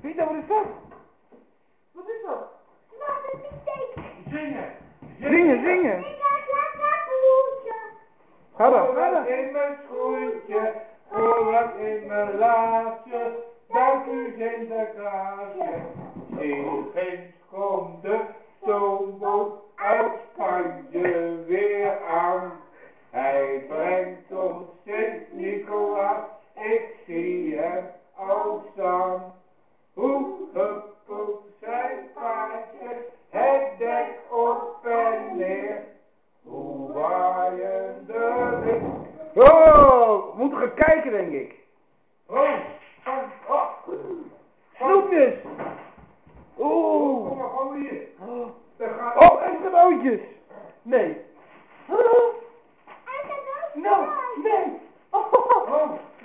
Vito, wat is dat? Wat is dat? Zingen. Zingen. Ga dan. Voordat in mijn schoentje, voordat in mijn laasje, dank u Sinterklaasje. Zingens komt de stoomboot uit Spanje weer aan. Hij brengt ons Sint-Nicolaas, ik zie hem al staan. Hoe huppelt zijn paardje, het dek op en neer. Hoe waaien de wind. Oh, we moeten gaan kijken, denk ik. Oh, Snoepjes. kom Oeh. maar gewoon hier. Daar gaat Oh, en cadeautjes. Nee. Nou, nee. Oh,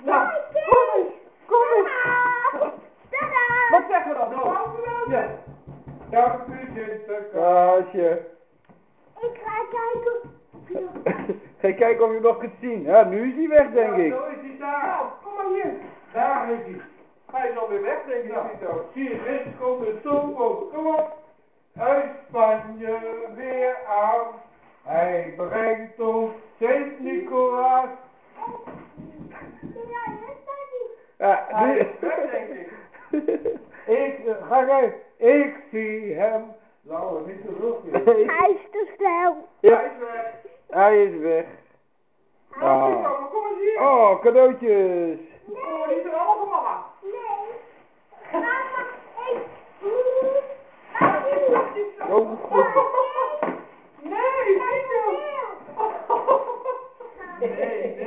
Nou, kom eens. Kom eens. Wat zeggen we dan? Ja. dank u Sinterklaas. Kaasje. Ik ga kijken. Ga je kijken of je hem nog kunt zien. Ja, nu is hij weg, denk ik. Zo is hij daar. Nou, kom maar hier. Daar is hij. Hij is alweer weg, denk ik. Ja. Vito. Zie je, ginds komt de stoomboot. Kom op. Uit Spanje weer aan. Hij brengt ons Sint-Nicolaas. Ja, Hij nu... is weg, denk ik. Ga kijken. Ik zie hem. Nou, niet te vroeg. Nee. Hij is te snel. Ja, Hij is weg. hij is weg. Vito, Ah. maar kom eens hier. Oh, cadeautjes. Kom maar niet er allemaal van mama. Nee. Mama, ik... Oh. Nee, Vito. Nee, nee.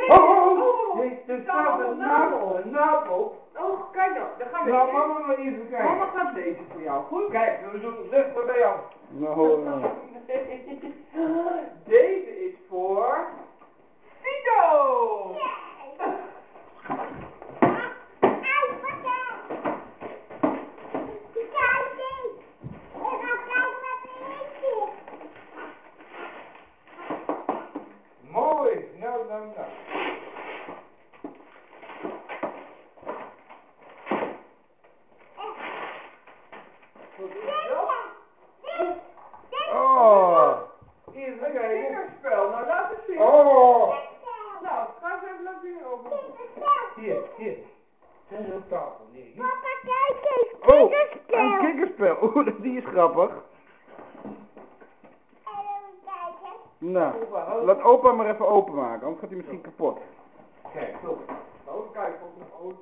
Oh. Nee, er staat een napel. Oh, kijk nou, daar gaan we. Laat mama maar even kijken. Mama gaat lezen voor jou, goed? Kijk, we zoeken dicht maar bij jou. Nou, Deze is voor Vito! Mooi. Nou. oh. Hier is een kinderspel. Nou, laat eens zien. Oh. Nou, ga eens even laten zien over. Hier. Zet ze op tafel. Nee. Oh, een kikkerspel. Oeh, die is grappig. Nou, laat opa maar even openmaken, anders gaat hij misschien kapot. Kijk, zo. Oh, kijk, op een auto.